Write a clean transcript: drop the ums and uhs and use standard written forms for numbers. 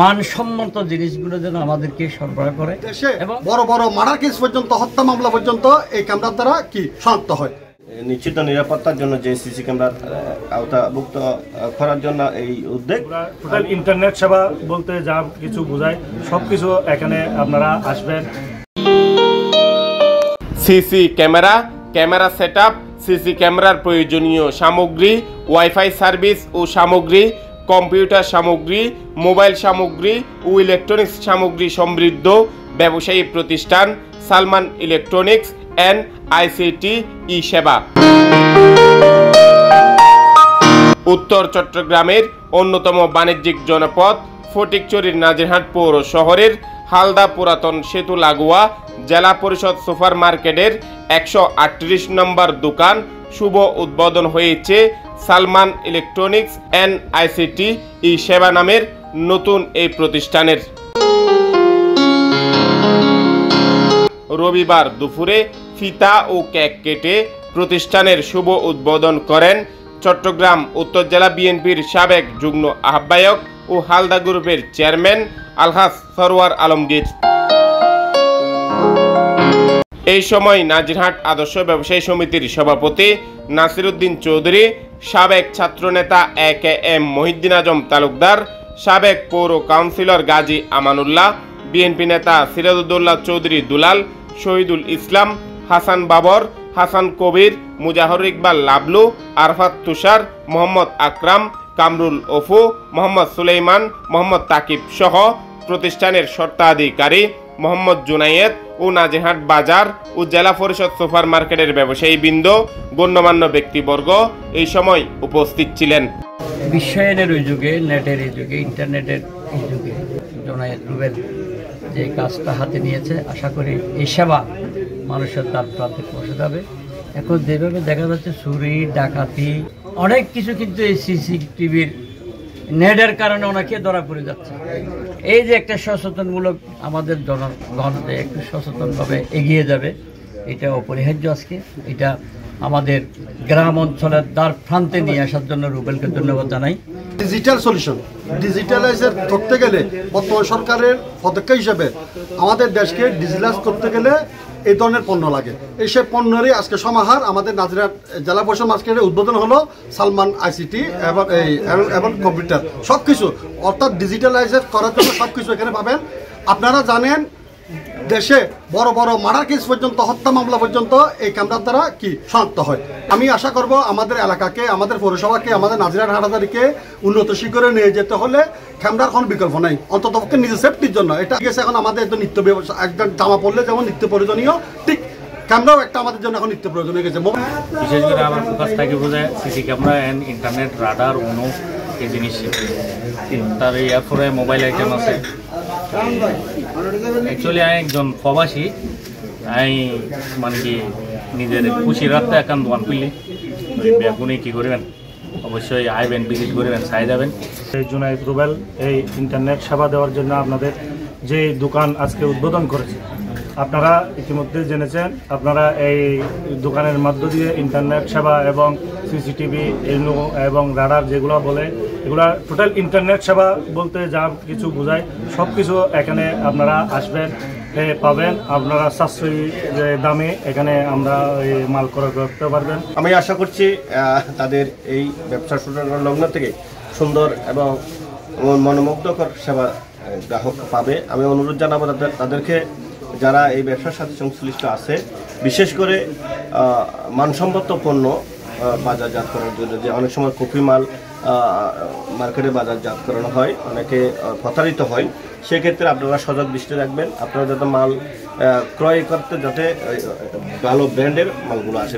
মানসম্মত জিনিসগুলো যেন আমাদেরকে সরবরাহ করে। এবং বড় বড় মার্ডার কেস পর্যন্ত, হত্যা মামলা পর্যন্ত এই ক্যামেরার দ্বারা কি শনাক্ত হয়। নিশ্চিত নিরাপত্তার জন্য যে সিসি ক্যামেরার আওতাভুক্ত করার জন্য এই উদ্যোগ। টোটাল ইন্টারনেট সেবা বলতে যা কিছু বোঝায় সবকিছু এখানে আপনারা আসবেন। CC camera, camera setup, CC ক্যামেরার প্রয়োজনীয় সামগ্রী, ওয়াইফাই সার্ভিস ও সামগ্রী, কম্পিউটার সামগ্রী, মোবাইল সামগ্রী ও ইলেকট্রনিক্স সামগ্রী সমৃদ্ধ ব্যবসায়ী প্রতিষ্ঠান সালমান ইলেকট্রনিক্স অ্যান্ড আইসিটি ই সেবা। উত্তর চট্টগ্রামের অন্যতম বাণিজ্যিক জনপদ ফটিকছড়ির নাজিরহাট পৌর শহরের হালদা পুরাতন সেতু লাগোয়া জেলা পরিষদ সুপার মার্কেটের 138 নম্বর দোকান শুভ উদ্বোধন হয়েছে সালমান ইলেকট্রনিক্স অ্যান্ড আইসিটি ই সেবা নামের নতুন এই প্রতিষ্ঠানের। রবিবার দুপুরে ফিতা ও কেক কেটে প্রতিষ্ঠানের শুভ উদ্বোধন করেন চট্টগ্রাম উত্তর জেলা বিএনপির সাবেক যুগ্ম আহ্বায়ক ও হালদা গ্রুপের চেয়ারম্যান আলহাজ সরওয়ার আলমগীর। এই সময় নাজিরহাট আদর্শ ব্যবসায়ী সমিতির সভাপতি নাসিরউদ্দিন চৌধুরী, সাবেক ছাত্রনেতা AKM মহিউদ্দিন আজম তালুকদার, সাবেক পৌর কাউন্সিলর গাজী আমানুল্লাহ, বিএনপি নেতা সিরাজউদ্দৌলা চৌধুরী দুলাল, শহীদুল ইসলাম, হাসান বাবর, হাসান কবির, মুজাহর ইকবাল লাবলু, আরফাত তুষার, মোহাম্মদ আকরাম, কামরুল ওফু, মোহাম্মদ সুলাইমান, মোহাম্মদ তাকিব সহ প্রতিষ্ঠানের স্বত্বাধিকারী মোহাম্মদ জুনায়েদ ও নাজিরহাট বাজার ও জেলা পরিষদ সুপার মার্কেটের ব্যবসায়ী বৃন্দ, গণ্যমান্য ব্যক্তিবর্গ এই সময় উপস্থিত ছিলেন। বিশ্বায়নের ওই যুগে, নেটের এই যুগে, ইন্টারনেটের এই যুগে জুনায়েদ রুবেল যে কাজটা হাতে নিয়েছে, আশা করি এই সেবা মানুষের তার প্রান্তে পৌঁছে যাবে। এখন যেভাবে দেখা যাচ্ছে চুরি ডাকাতি অনেক কিছু, কিন্তু এই সিসিটিভির নেটের কারণে অনেকে ধরা পড়ে যাচ্ছে। এই যে একটা সচেতনমূলক আমাদের জনগণ যে একটু সচেতনভাবে এগিয়ে যাবে, এটা অপরিহার্য। আজকে এটা আমাদের গ্রাম অঞ্চলের দ্বার প্রান্তে নিয়ে আসার জন্য রুবেলকে ধন্যবাদ জানাই। ডিজিটাল সলিউশন, ডিজিটালাইজের করতে গেলে বর্তমান সরকারের পদক্ষেপ হিসেবে আমাদের দেশকে ডিজিটালাইজ করতে গেলে এই ধরনের পণ্য লাগে। এই সব পণ্যেরই আজকে সমাহার আমাদের নাজিরহাট জেলা পরিষদ মার্কেটের উদ্বোধন হলো সালমান আইসিটি এবং কম্পিউটার সবকিছু, অর্থাৎ ডিজিটালাইজের করার জন্য সবকিছু এখানে পাবেন। আপনারা জানেন দেশে বড় বড় মার্ডার কেস পর্যন্ত, হত্যা মামলা পর্যন্ত এই ক্যামেরার দ্বারা কি শনাক্ত হয়। আমি আশা করব আমাদের এলাকাকে, আমাদের পৌরসভাকে, আমাদের নাজিরহাট হাটাজারিকে উন্নত শিখরে নিয়ে যেতে হলে ক্যামেরার কোনো বিকল্প নাই, অন্তত পক্ষে নিজের সেফটির জন্য। এটা গেছে এখন আমাদের একদম নিত্য ব্যবস্থা, একদম জামা পড়লে যেমন নিত্য প্রয়োজনীয়, ঠিক ক্যামেরাও একটা আমাদের জন্য এখন নিত্য প্রয়োজনীয় গেছে। বিশেষ করে আমার ফোকাস থাকে বোঝায় CC camera and internet, radar, উনো এই জিনিস। তার এরপরে মোবাইল আইটেম আছে। অ্যাকচুয়ালি আমি একজন প্রবাসী, আমি মানে কি নিজের খুশি রাখতে একান্ত দোকান খুললি বেগুনি কী করবেন, অবশ্যই আইবেন, ভিজিট করবেন, চাই যাবেন। জুনায়েদ রুবেল এই ইন্টারনেট সেবা দেওয়ার জন্য আপনাদের যে দোকান আজকে উদ্বোধন করেছে, আপনারা ইতিমধ্যে জেনেছেন। আপনারা এই দোকানের মধ্য দিয়ে ইন্টারনেট সেবা এবং সিসিটিভি এবং রাডার যেগুলো বলে, এগুলা টোটাল ইন্টারনেট সেবা বলতে যা কিছু বোঝায় সব কিছু এখানে আপনারা আসবেন, পাবেন। আপনারা সাশ্রয়ী দামে এখানে আমরা মাল ক্রয় করতে পারবেন। আমি আশা করছি তাদের এই ব্যবসা শুরুর লগ্ন থেকে সুন্দর এবং মনোমুগ্ধকর সেবা গ্রাহক পাবে। আমি অনুরোধ জানাবো তাদেরকে, যারা এই ব্যবসার সাথে সংশ্লিষ্ট আছে, বিশেষ করে মানসম্মত পণ্য বাজারজাত করার জন্য। যে অনেক সময় কপি মাল মার্কেটে বাজারজাত করানো হয়, অনেকে প্রতারিত হয়, সেক্ষেত্রে আপনারা সজাগ দৃষ্টি রাখবেন। আপনারা যাতে মাল ক্রয় করতে যাতে ভালো ব্র্যান্ডের মালগুলো আসে।